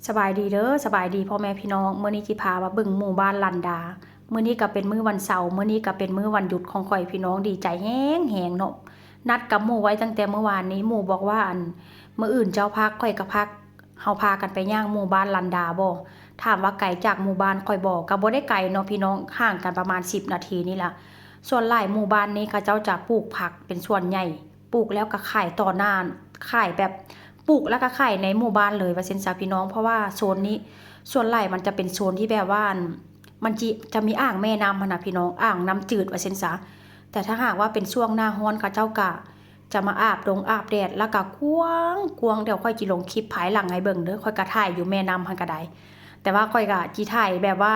สบายดีเด้อสบายดีพ่อแม่พี่น้องมื้อนี้สิพามาเบิ่งหมู่บ้านลันดามื้อนี้ก็เป็นมื้อวันเสาร์มื้อนี้ก็เป็นมื้อวันหยุดของข่อยพี่น้องดีใจแฮงเนาะนัดกับหมู่ไว้ตั้งแต่เมื่อวานนี้หมู่บอกว่ามื้ออื่นเจ้าพักข่อยก็พักเฮาพากันไปย่างหมู่บ้านลันดาบ่ถามว่าไกลจากหมู่บ้านข่อยบ่ก็บ่ได้ไกลเนาะพี่น้องห่างกันประมาณ10นาทีนี่ล่ะส่วนหลายหมู่บ้านนี้เขาเจ้าจะปลูกผักเป็นส่วนใหญ่ปลูกแล้วก็ขายต่อหน้าขายแบบปลูกแล้วก็ขายในหมู่บ้านเลยว่าซั่นซะพี่น้องเพราะว่าโซนนี้ส่วนหลายมันจะเป็นโซนที่แบบว่ามันจะมีอ่างแม่น้ำหั่นน่ะพี่น้องอ่างน้ำจืดว่าซั่นซะแต่ถ้าหากว่าเป็นช่วงหน้าร้อนเขาเจ้าก็จะมาอาบแดดแล้วก็กวางเดี๋ยวค่อยจิลงคลิปภายหลังให้เบิ่งเด้อค่อยก็ถ่ายอยู่แม่น้ำหั่นก็ได้แต่ว่าค่อยก็จิถ่ายแบบว่า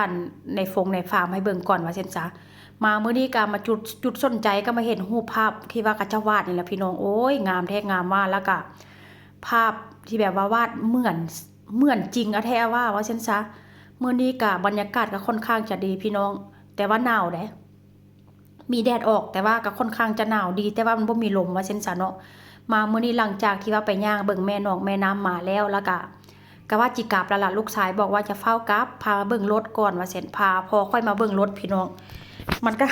ในในฟาร์มให้เบิ่งก่อนว่าซั่นซะมามื้อนี้ก็มาจุดสนใจก็มาเห็นรูปภาพที่ว่าเขาเจ้าวาดนี่แหละพี่น้องโอ้ยงามแท้งามว่าแล้วก็ภาพที่แบบว่าวาดเหมือนจริงอะแท้ว่าซั่นซะมื้อนี้ก็บรรยากาศก็ค่อนข้างจะดีพี่น้องแต่ว่าหนาวเด้มีแดดออกแต่ว่าก็ค่อนข้างจะหนาวดีแต่ว่ามันบ่มีลมว่าซั่นซะเนาะมามื้อนี้หลังจากที่ว่าไปย่างเบิ่งแม่นอกแม่น้ำมาแล้วก็ว่าจิกลับแล้วล่ะลูกชายบอกว่าจะเฝ้ากลับพามาเบิ่งรถก่อนว่าซั่นพาพอค่อยมาเบิ่งรถพี่น้องมันก็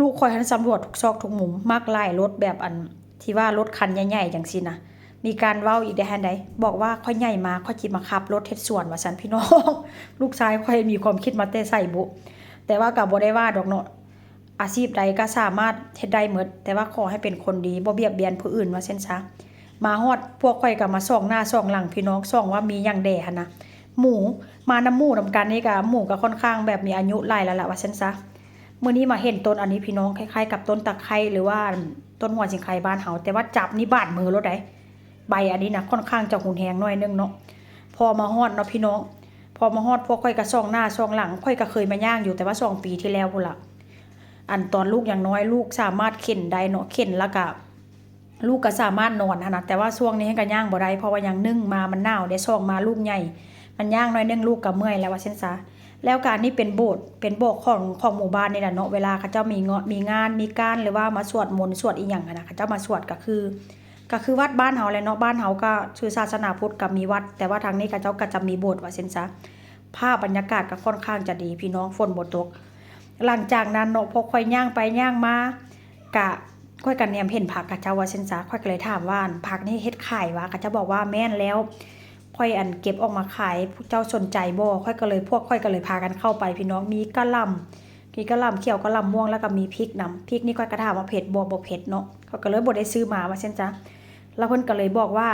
ลูกค่อยหันสำรวจทุกซอกทุกมุมมักหลายรถแบบที่ว่ารถคันใหญ่ๆจังซี่นะมีการเว้าอีกได้หั่นใดบอกว่าค่อยใหญ่มาค่อยสิมาขับรถเฮ็ดสวนว่าซั่นพี่น้องลูกชายค่อยมีความคิดมาแต่ไสบุแต่ว่าก็บ่ได้ว่าดอกเนาะอาชีพใดก็สามารถเฮ็ดได้หมดแต่ว่าขอให้เป็นคนดีบ่เบียดเบียนผู้อื่นว่าซั่นซะมาฮอดพวกข่อยก็มาส่องหน้าส่องหลังพี่น้องส่องว่ามีหยังแด่หั่นนะหมูมาน้ำหมู่นำกันนี่ก็หมูก็ค่อนข้างแบบมีอายุหลายแล้วล่ะว่าซั่นซะมื้อนี้มาเห็นต้นอันนี้พี่น้องคล้ายๆกับต้นตะไคร้หรือว่าต้นหัวสิงไคบ้านเฮาแต่ว่าจับนี่บาดมือรถได้ใบอันนี้นะค่อนข้างจะหุนแหงหน่อยนึงเนาะพอมาฮอดเนาะพี่น้องพอมาฮอดพวกข่อยก็ส่องหน้าส่องหลังข่อยก็เคยมาย่างอยู่แต่ว่า2ปีที่แล้วพุ่นล่ะตอนลูกยังน้อยลูกสามารถเข็นได้เนาะเข็นแล้วก็ลูกก็สามารถนอนนะแต่ว่าช่วงนี้ก็ย่างบ่ได้เพราะว่ายังนึ่งมามันหนาวได้ส่องมาลูกใหญ่มันย่างน้อยนึงลูกก็เมื่อยแล้วว่าซั่นซะแล้วการนี้เป็นโบสถ์ของหมู่บ้านนี่แหละเนาะเวลาเขาเจ้ามีงานมีการหรือว่ามาสวดมนต์สวดอีหยังนะเขาเจ้ามาสวดก็คือวัดบ้านเฮาแหละเนาะบ้านเฮาก็ชื่อศาสนาพุทธก็มีวัดแต่ว่าทางนี้เขาเจ้าก็จะมีโบสถ์ว่าซั่นซะภาพบรรยากาศก็ค่อนข้างจะดีพี่น้องฝนบ่ตกหลังจากนั้นเนาะพอค่อยย่างไปย่างมากะค่อยกันแนมเห็นผักเขาเจ้าว่าซั่นซะค่อยก็เลยถามว่าผักนี่เฮ็ดขายวะเขาเจ้าบอกว่าแม่นแล้วค่อยเก็บออกมาขายพวกเจ้าสนใจบ่ค่อยก็เลยพากันเข้าไปพี่น้องมีกะหล่ำเขียวกะหล่ำม่วงแล้วก็มีพริกนำพริกนี่ค่อยก็ถามว่าเผ็ดบ่เผ็ดเนาะเขาก็เลยบ่ได้ซื้อมาว่าซั่นจ้ะแล้วเพิ่นก็เลยบอกว่า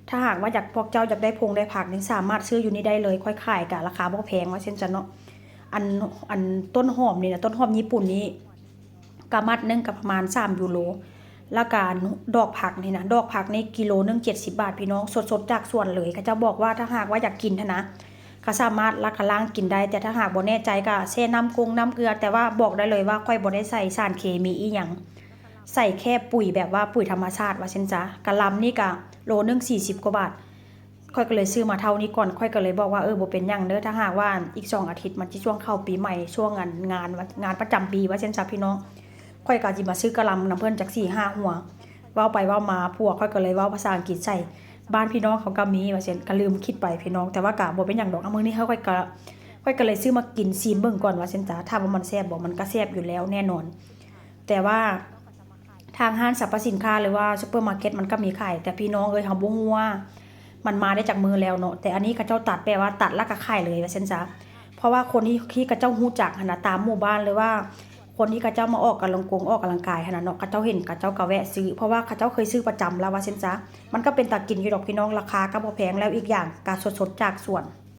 ถ้าหากว่าอยากพวกเจ้าอยากได้พงได้ผักนี่สามารถซื้ออยู่นี่ได้เลยค่อยขายกะราคาบ่แพงว่าซั่นจ้ะเนาะอันต้นหอมนี่นะต้นหอมญี่ปุ่นนี้กะมัดนึงก็ประมาณ3ยูโรแล้วก็ดอกผักนี่นะดอกผักนี่กิโลนึง70บาทพี่น้องสดๆจากสวนเลยเขาจะบอกว่าถ้าหากว่าอยากกินนะก็สามารถลักล้างกินได้แต่ถ้าหากบ่แน่ใจก็แช่น้ำเกลือแต่ว่าบอกได้เลยว่าค่อยบ่ได้ใส่สารเคมีอีหยังใส่แค่ปุ๋ยแบบว่าปุ๋ยธรรมชาติว่าซั่นจ้ะกะหล่ำนี่ก็โลนึง40กว่าบาทค่อยก็เลยซื้อมาเท่านี้ก่อนค่อยก็เลยบอกว่าบ่เป็นหยังเด้อถ้าหากว่าอีก2อาทิตย์มันสิช่วงเข้าปีใหม่ช่วงงานประจำปีว่าซั่นจ้ะพี่น้องค่อยก็สิมาซื้อกะหล่ำนำเพิ่นจัก 4-5 หัวเว้าไปเว้ามาพวกค่อยก็เลยเว้าภาษาอังกฤษใส่บ้านพี่น้องเขาก็มีว่าซั่นก็ลืมคิดไปพี่น้องแต่ว่าก็บ่เป็นหยังดอกมื้อนี้ค่อยก็เลยซื้อมากินซีมเบิ่งก่อนว่าซั่นจ้ะถ้าว่ามันแซ่บบ่มันก็แซ่บอยู่แล้วแน่นอนแต่ว่าทางห้างสรรพสินค้าหรือว่าซุปเปอร์มาร์เก็ตมันก็มีขายแต่พี่น้องเฮาบ่ฮู้ว่ามันมาได้จากมือแล้วเนาะแต่อันนี้เขาเจ้าตัดแปลว่าตัดแล้วก็ขายเลยว่าซั่นจ้ะเพราะว่าคนที่เขาเจ้าฮู้จักหั่นน่ะตามหมู่บ้านหรือว่าคนที่เขาเจ้ามาออกกำลังกายหั่นน่ะเนาะเขาเจ้าเห็นเขาเจ้าก็แวะซื้อเพราะว่าเขาเจ้าเคยซื้อประจำแล้วว่าซั่นจ้ะมันก็เป็นตากินอยู่ดอกพี่น้องราคาก็บ่แพงแล้วอีกอย่างก็สดๆจากสวน